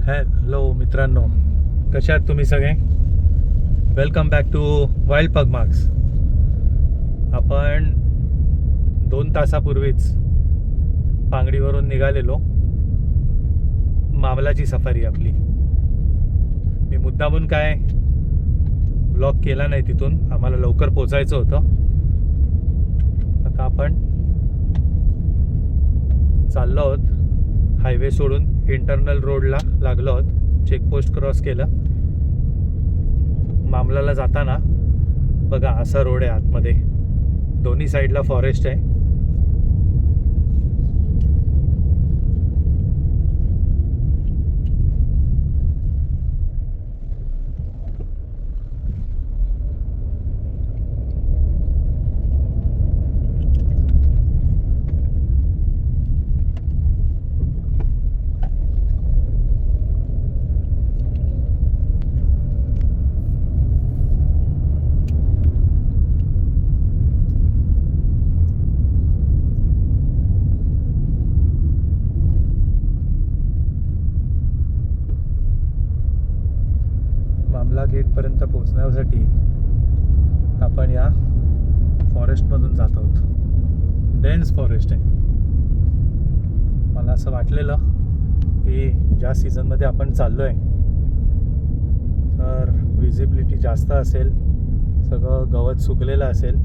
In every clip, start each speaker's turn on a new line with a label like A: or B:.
A: Hello मित्रांनो, कशा आहात तुम्ही सगळे? Welcome back to wild pug marks. आपण 2 तासापूर्वीच पांगडीवरून निघालेलो. मामलाची सफारी आपली. मी मुद्दामून काय ब्लॉग केला नाही तिथून, आम्हाला लवकर पोचायचं होतं. आता आपण चाललो आहोत हायवे सोडून, इंटरनल रोडला लागलो आहोत. चेकपोस्ट क्रॉस केलं. मामलाला जाताना बघा असा रोड आहे आतमध्ये, दोन्ही साईडला फॉरेस्ट आहे. मामला गेटपर्यंत पोहोचण्यासाठी आपण या फॉरेस्टमधून जात आहोत. डेन्स फॉरेस्ट आहे. मला असं वाटलेलं की ज्या सीझनमध्ये आपण चाललो आहे तर विजिबिलिटी जास्त असेल, सगळं गवत सुकलेलं असेल,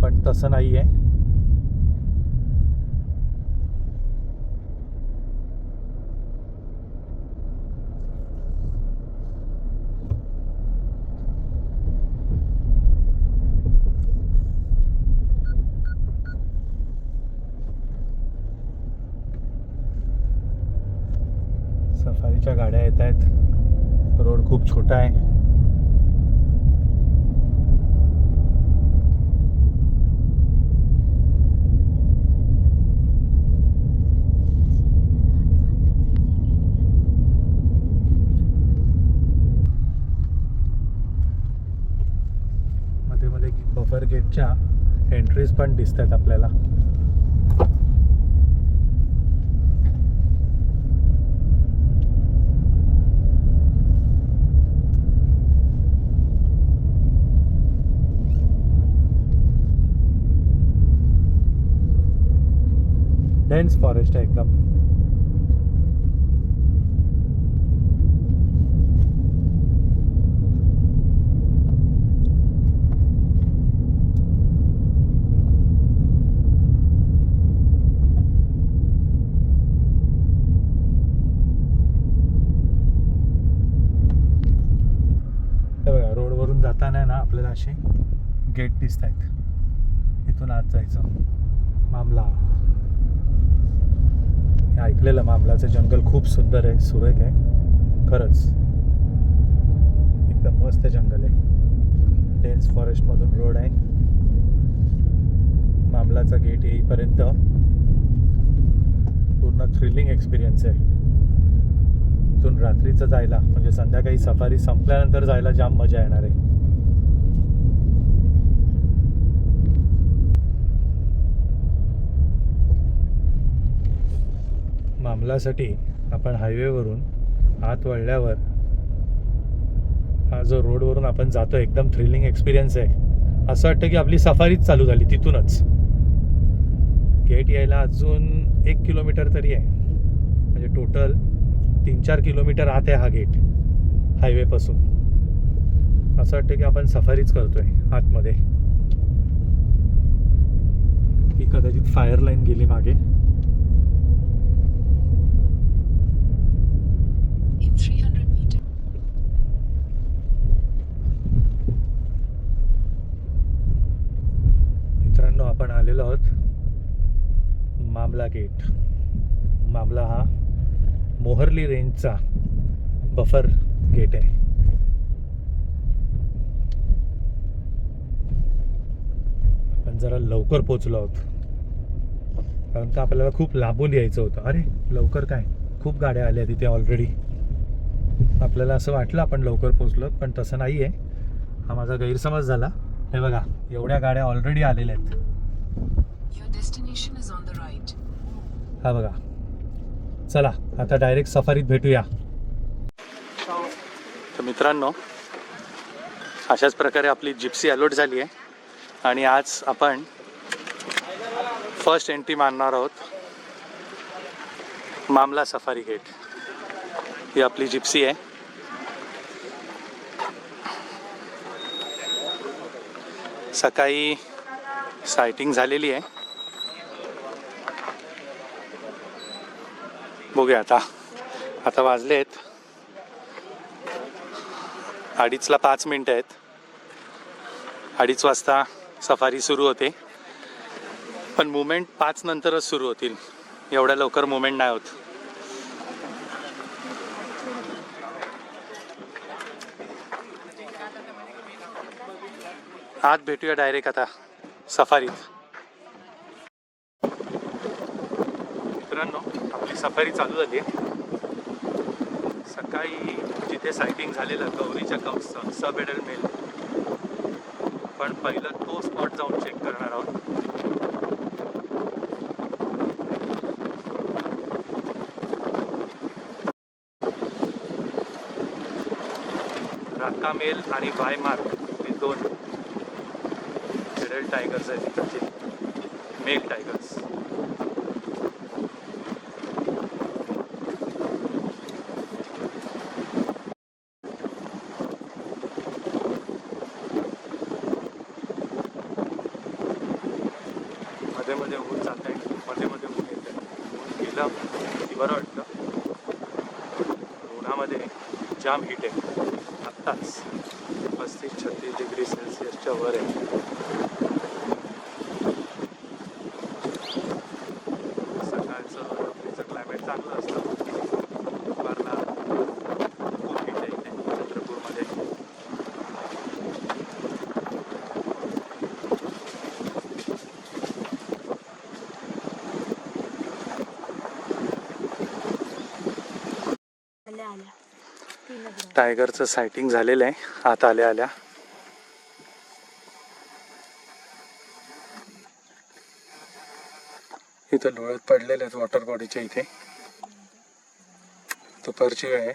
A: पण तसं नाही आहे. सफारीच्या गाड्या येत आहेत. रोड खूप छोटा आहे. मध्ये मध्ये बफर गेटच्या एंट्रीज पण दिसत आहेत आपल्याला. डेन्स फॉरेस्ट आहे एकदम. हे बघा, रोडवरून जाताना ना आपल्याला असे गेट दिसत आहेत. इथून आत जायचं. मामला ऐकलेलं मामलाचं जंगल खूप सुंदर आहे, सुरेख आहे. खरंच एकदम मस्त जंगल आहे. डेन्स फॉरेस्टमधून रोड आहे. मामलाचा गेट येईपर्यंत पूर्ण थ्रिलिंग एक्सपिरियन्स आहे. इथून रात्रीचं जायला म्हणजे संध्याकाळी सफारी संपल्यानंतर जायला जाम मजा येणार आहे. मामलासाठी आपण हायवेवरून आत वळल्यावर हा जो रोडवरून आपण जातो एकदम थ्रिलिंग एक्सपिरियन्स आहे. असं वाटतं की आपली सफारीच चालू झाली तिथूनच. गेट यायला अजून 1 किलोमीटर तरी आहे, म्हणजे टोटल 3-4 किलोमीटर आत आहे हा गेट हायवेपासून. असं वाटतं की आपण सफारीच करतोय आतमध्ये. ही कदाचित फायर लाईन गेली मागे. मित्रांनो, आपण आलेलो आहोत मामला गेट. मामला हा मोहर्ली रेंजचा बफर गेट आहे. आपण जरा लवकर पोचलो आहोत कारण का आपल्याला खूप लांबून यायचं होतं. अरे लवकर काय, खूप गाड्या आल्या तिथे ऑलरेडी. आपल्याला असं वाटलं आपण लवकर पोचलो, पण तसं नाही आहे. हा माझा गैरसमज झाला. हे बघा, एवढ्या गाड्या ऑलरेडी आलेल्या आहेत. हा बघा. चला आता डायरेक्ट सफारीत भेटूया. तर मित्रांनो, अशाच प्रकारे आपली जिप्सी अलॉट झाली आहे आणि आज आपण फर्स्ट एंट्री मारणार आहोत मामला सफारी गेट. ही आपली जिप्सी आहे. सकाळी सायटिंग झालेली आहे. बघूया आता वाजलेत 2:30ला 5 मिनटं आहेत. 2:30 वाजता सफारी सुरू होते, पण मुवमेंट 5 नंतरच सुरू होतील. एवढ्या लवकर मुवमेंट नाही होत. आत भेटूया डायरेक्ट आता सफारीत. मित्रांनो, आपली सफारी चालू झाली आहे. सकाळी जिथे सायटिंग झालेलं गौरीच्या कम्सचं सब एडल मेल, पण पहिलं तो स्पॉट जाऊन चेक करणार आहोत. राका मेल आणि वाय मार्क हे 2 एडल्ट टायगर्स आहेत तिकडचे, मेल टायगर्स. मध्ये ऊन जात आहे, मध्ये ऊन येत आहे. ऊन गेलं की बरं वाटतं. उन्हामध्ये जाम हीट आहे. आत्ताच 35-36 डिग्री सेल्सिअसच्या वर आहे. सकाळचं रात्रीचं क्लायमेट चांगलं असतं. दुपारला खूप हीट आहे इथे चंद्रपूरमध्ये. टायगरचं सायटिंग झालेलं आहे. आत आल्या इथं डोळ्यात पडलेले आहेत वॉटर बॉडीच्या इथे. दुपारची वेळ आहे.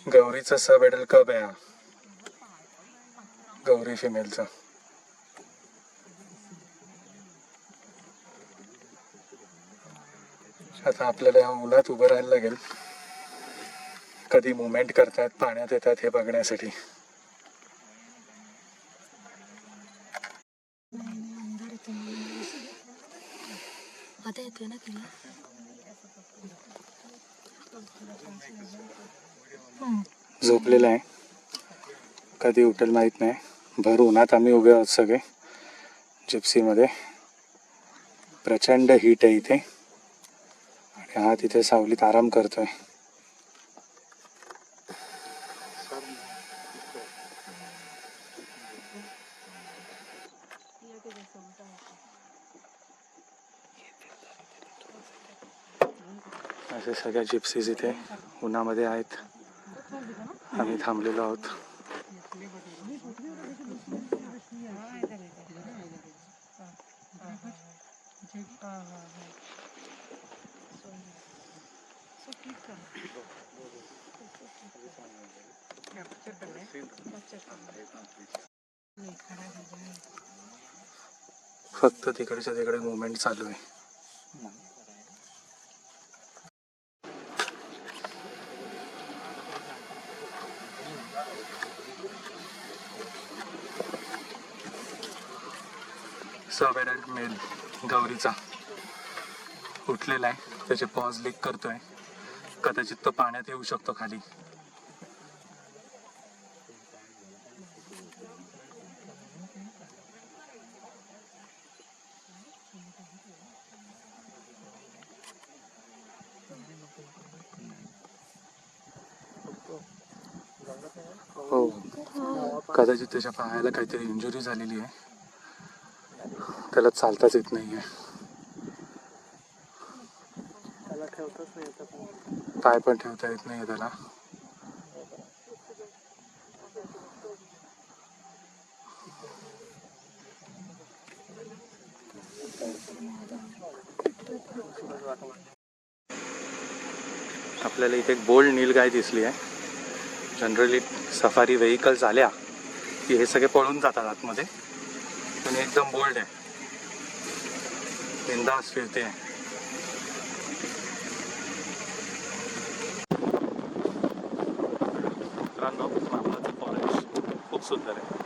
A: गौरीचा सब एडल कब आहे हा, गौरी फिमेलचा. आता आपल्याला ह्या उन्हात उभं राहायला लागेल. कधी मुवमेंट करतात, पाण्यात येतात हे बघण्यासाठी. झोपलेला आहे, कधी उठेल माहीत नाही. भर उन्हात आम्ही उभे आहोत सगळे जिप्सीमध्ये. प्रचंड हीट आहे इथे आणि हा तिथे सावलीत आराम करतोय. असे सगळ्या जिप्सीज इथे उन्हामध्ये आहेत. आम्ही थांबलेलो आहोत. फक्त तिकडच्या तिकडे मुवमेंट चालू आहे. सब एडल्ट मेल गौरीचा उठलेला आहे. त्याचे पॉज लीक करतोय. कदाचित तो पाण्यात येऊ शकतो खाली. हो, कदाचित त्याच्या पायाला काहीतरी इंजुरी झालेली आहे. त्याला चालताच येत नाहीये. पाय पण ठेवता येत नाही त्याला. आपल्याला इथे एक बोल्ड नीलगाय दिसली आहे. जनरली सफारी व्हेकल्स आल्या की हे सगळे पळून जातात आतमध्ये, पण एकदम बोल्ड आहे, बिंदास फिरते आहे. मित्रांनो, मामलाचं फॉरेस्ट खूप सुंदर आहे.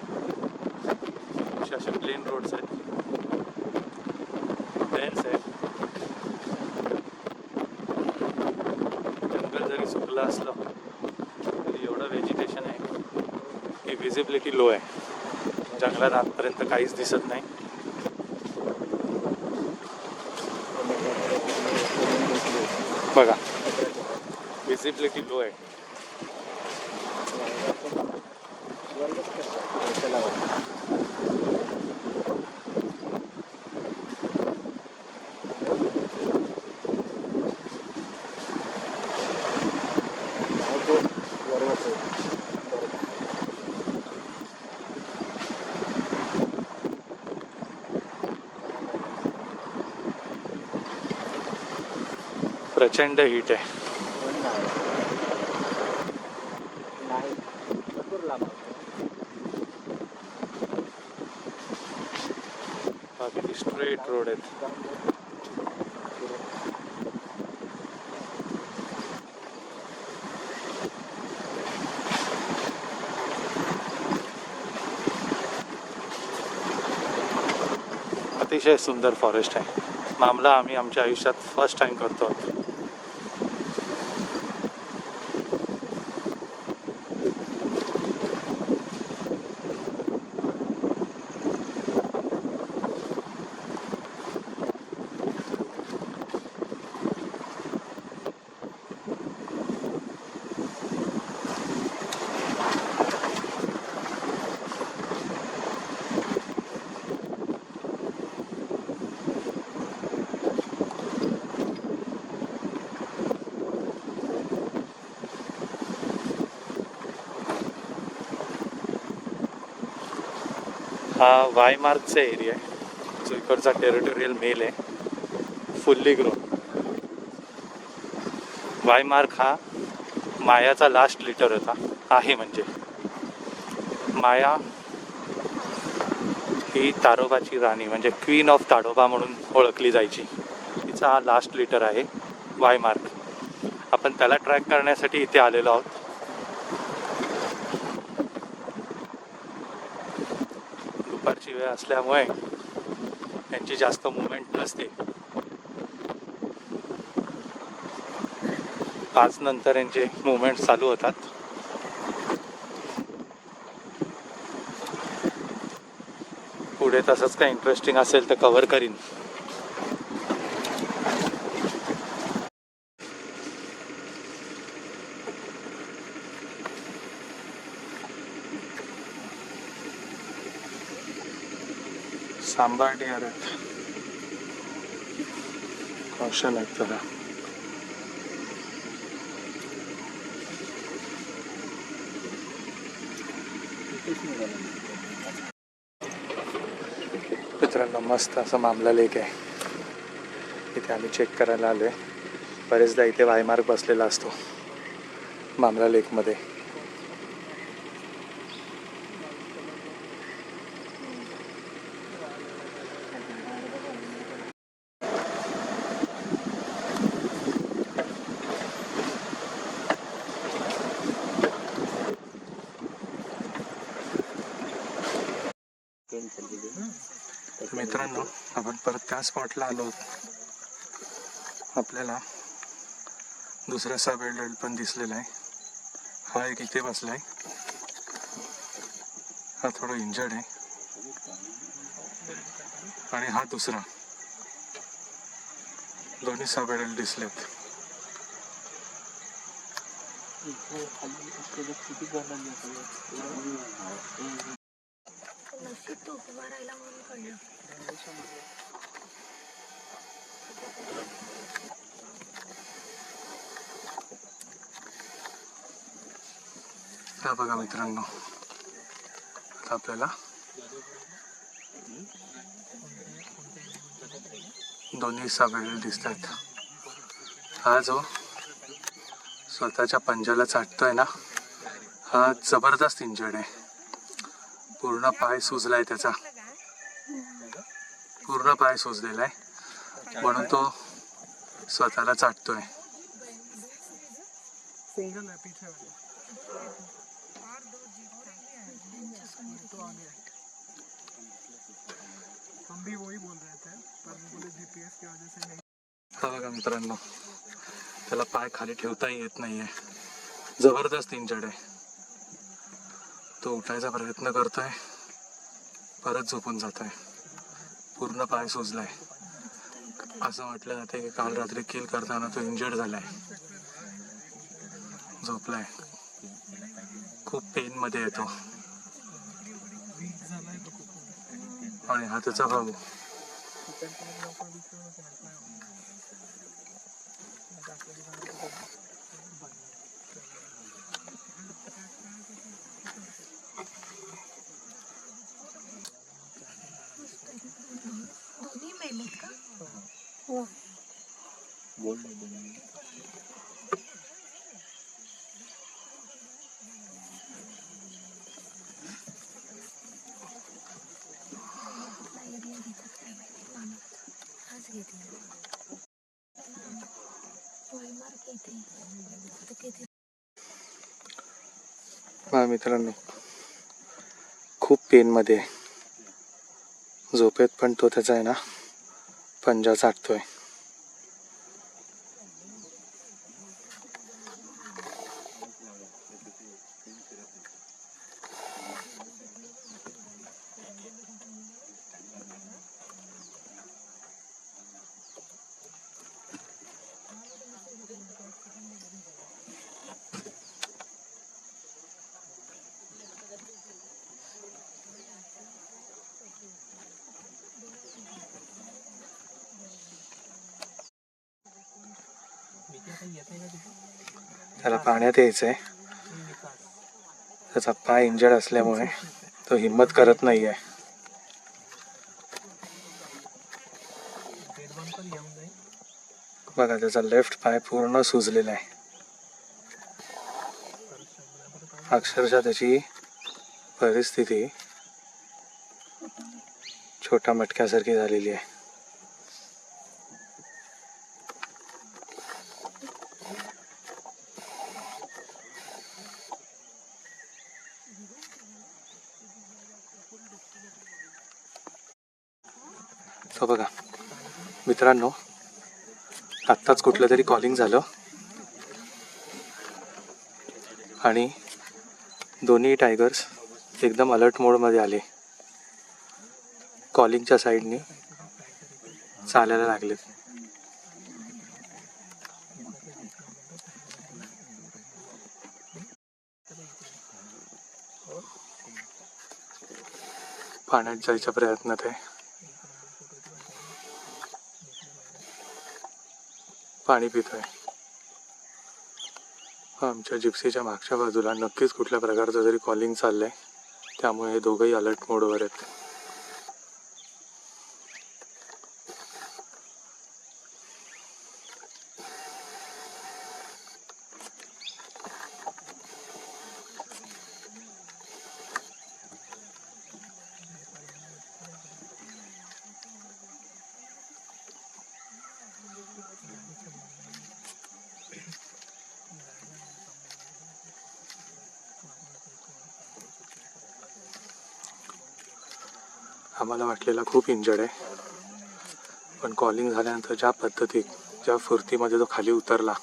A: असे प्लेन रोड्स आहेत, प्लेन्स आहेत. जंगल जरी सुकलं असलं तरी एवढं व्हेजिटेशन आहे की विजिबिलिटी लो आहे. जंगलात आतपर्यंत काहीच दिसत नाही. बघा, विजिबिलिटी लो आहे. प्रचंड हीट आहे. बाकी स्ट्रेट रोड आहेत. अतिशय सुंदर फॉरेस्ट आहे. मामला आम्ही आमच्या आयुष्यात फर्स्ट टाइम करतो. हा वाय मार्कचा एरिया आहे, जो इकडचा टेरिटोरियल मेल आहे, फुल्ली ग्रोन. वाय मार्क हा मायाचा लास्ट लिटर होता आहे. म्हणजे माया ही ताडोबाची राणी, म्हणजे क्वीन ऑफ ताडोबा म्हणून ओळखली जायची. तिचा हा लास्ट लिटर आहे वाय मार्क. आपण त्याला ट्रॅक करण्यासाठी इथे आलेलो आहोत. दुपारची वेळ असल्यामुळे यांची जास्त मुवमेंट नसते. 5 नंतर यांचे मुवमेंट चालू होतात. पुढे तसंच काही इंटरेस्टिंग असेल तर कव्हर करीन. सांबार डिअर आहेत, कौशल आहेत जरा. मित्रांनो, मस्त असं मामला लेक आहे. इथे आम्ही चेक करायला आलो आहे. बरेचदा इथे वायमार्क बसलेला असतो मामला लेकमध्ये. मित्रांनो, आपण परत त्या स्पॉटला आलो. आपल्याला दुसरा सब एडल्ट पण दिसलेला आहे. हा एक इथे बसलाय. हा थोडा इंजर्ड आहे. आणि हा दुसरा. दोन्ही सब एडल्ट दिसलेत. हा बघा मित्रांनो, आता आपल्याला दोन्ही सब एडल्ट दिसतात. हा जो स्वतःच्या पंजाला चाटतोय ना, हा जबरदस्त इंजर्ड आहे. पूर्ण पाय सुजलाय त्याचा, पूर्ण पाय सुजलेला आहे म्हणून तो स्वतःला चाटतोय. हा बघा मित्रांनो, त्याला पाय खाली ठेवताही येत नाहीये, जबरदस्त इंजर्ड आहे. तो उठायचा प्रयत्न करतोय, परत झोपून जातोय. पूर्ण पाय सुजलाय. असं म्हटलं जाते की काल रात्री किल करताना तो इंजर्ड झालाय, झोपलाय. खूप पेन मध्ये येतो. आणि हा त्याचा भाऊ. हा मित्रांनो, खूप पेन मध्ये आहे. झोपेत पण तो त्याचा आहे ना पंजा चाटतोय. त्याला पाण्यात यायचंय. त्याचा पाय इंजर्ड असल्यामुळे तो हिम्मत करत नाहीये. बघा, त्याचा लेफ्ट पाय पूर्ण सुजलेला आहे. अक्षरशः त्याची परिस्थिती छोट्या मटक्यासारखी झालेली आहे. तो बघा मित्रांनो, आत्ताच कुठलं तरी कॉलिंग झालं आणि दोन्ही टायगर्स एकदम अलर्ट मोडमध्ये आले. कॉलिंगच्या साईडनी चालायला लागले. पाण्यात जायच्या प्रयत्नात आहे. पाणी पितोय. आमच्या जिप्सीच्या मागच्या बाजूला नक्कीच कुठल्या प्रकारचं तरी कॉलिंग चाललंय, त्यामुळे हे दोघंही अलर्ट मोडवर आहेत. आम्हाला वाटलेला खूप इंजर्ड आहे, पण कॉलिंग झाल्यानंतर ज्या पद्धतीत, ज्या फुर्तीमध्ये तो खाली उतरला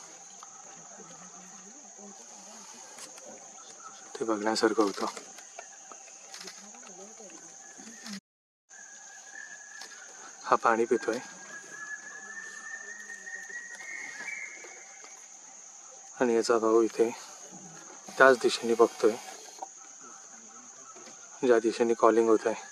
A: ते बघण्यासारखं होतं. हा पाणी पितोय आणि याचा भाऊ इथे त्याच दिशेने बघतोय ज्या दिशेने कॉलिंग होत आहे.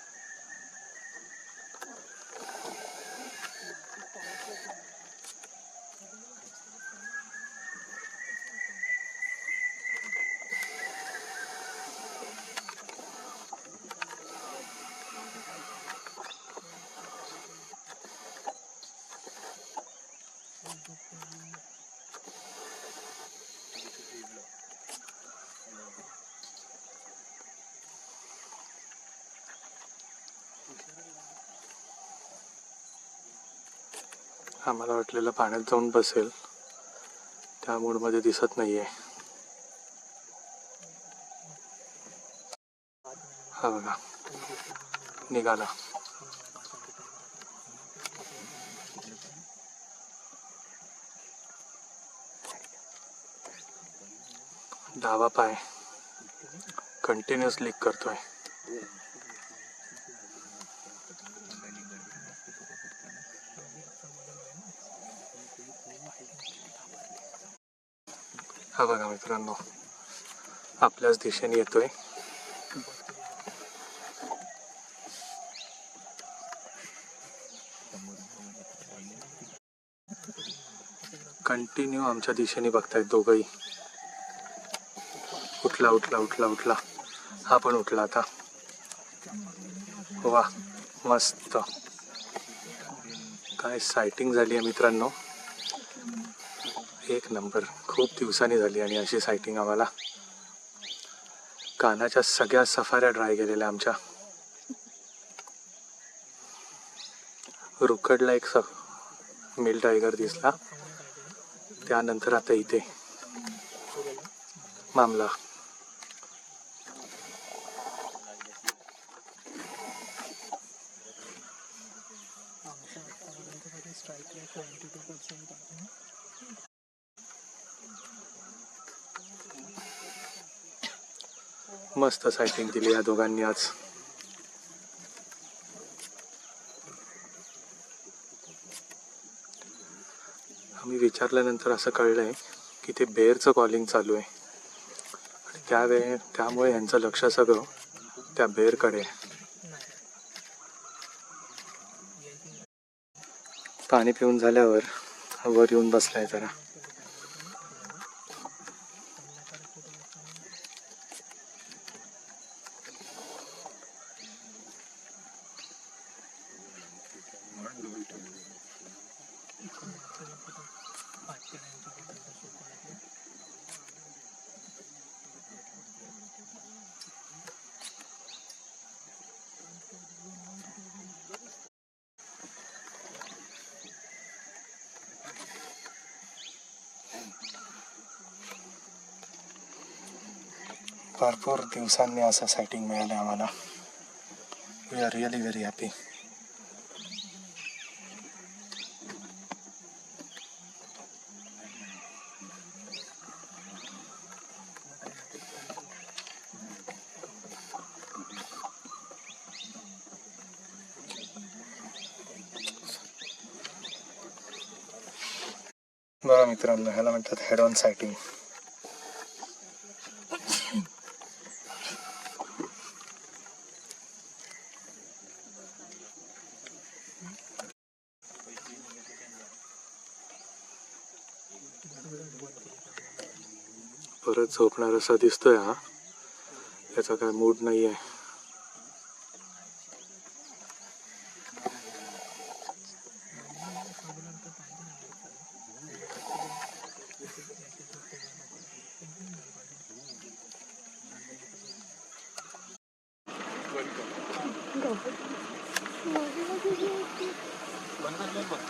A: आम्हाला वाटलेलं पाण्यात जाऊन बसेल, त्या मूडमध्ये दिसत नाहीये. हा बघा निघाला. डावा पाय कंटिन्युअस लीक करतोय. हा बघा मित्रांनो, आपल्याच दिशेने येतोय. कंटिन्यू आमच्या दिशेने बघतायत दोघंही. उठला उठला उठला उठला. हा पण उठला आता. वा मस्त. काय सायटिंग झाली आहे मित्रांनो, एक नंबर. खूप दिवसांनी झाली आणि अशी सायटिंग आम्हाला. कानाच्या सगळ्या सफाऱ्या ड्राय गेलेल्या आमच्या. रुकडला एक मेल टायगर दिसला, त्यानंतर आता इथे मामला. मस्त सायटिंग दिली या दोघांनी आज. आम्ही विचारल्यानंतर असं कळलंय की ते बेअरचं कॉलिंग चालू आहे, आणि त्यामुळे यांचं लक्ष सगळं त्या बेअरकडे. पाणी पिऊन झाल्यावर वर येऊन बसलाय जरा. भरपूर दिवसांनी असं सायटिंग मिळालं आम्हाला. We are really very happy. बघा मित्रांनो, ह्याला म्हणतात हेड ऑन सायटिंग. परत झोपणार असा दिसतोय हा. याचा काय मूड नाही आहे.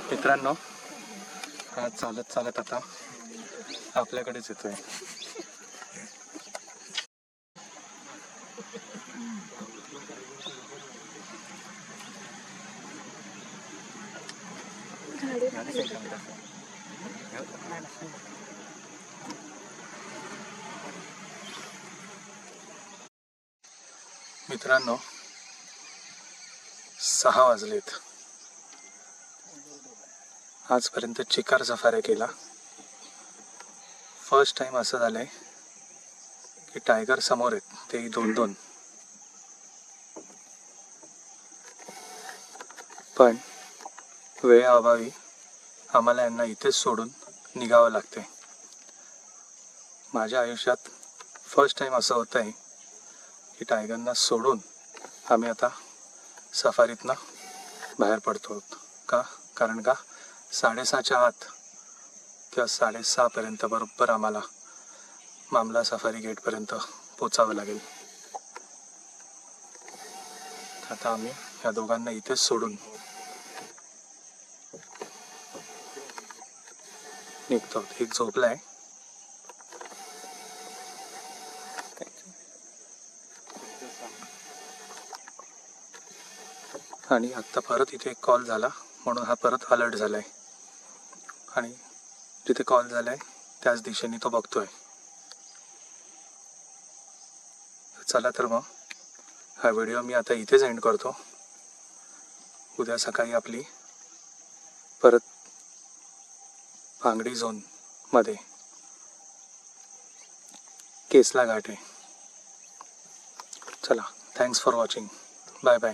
A: मित्रांनो, हा चालत चालत आता आपल्याकडेच येतोय. मित्रांनो, 6 वाजलेत. आजपर्यंत चिकार सफाऱ्या केला. फर्स्ट टाइम असं झालंय की टायगर समोर आहेत, तेही 2-2. पण वेळेअभावी आम्हाला यांना इथेच सोडून निघावं लागते. माझ्या आयुष्यात फर्स्ट टाइम असं होत आहे की टायगरना सोडून आम्ही आता सफारीतनं बाहेर पडतो. कारण का 6:30च्या आत किंवा 6:30पर्यंत बरोबर आम्हाला मामला सफारी गेटपर्यंत पोचावं लागेल. आता आम्ही या दोघांना इथेच सोडून निघतो. एक झोपलाय. आणि आत्ता परत इथे एक कॉल झाला म्हणून हा परत अलर्ट झालाय आणि जिथे कॉल झालाय त्याच दिशेने तो बघतोय. चला तर मग हा व्हिडिओ मी आता इथेच एंड करतो. उद्या सकाळी आपली परत भांगडी झोनमध्ये केसला गाठ आहे. चला, thanks for watching. Bye bye.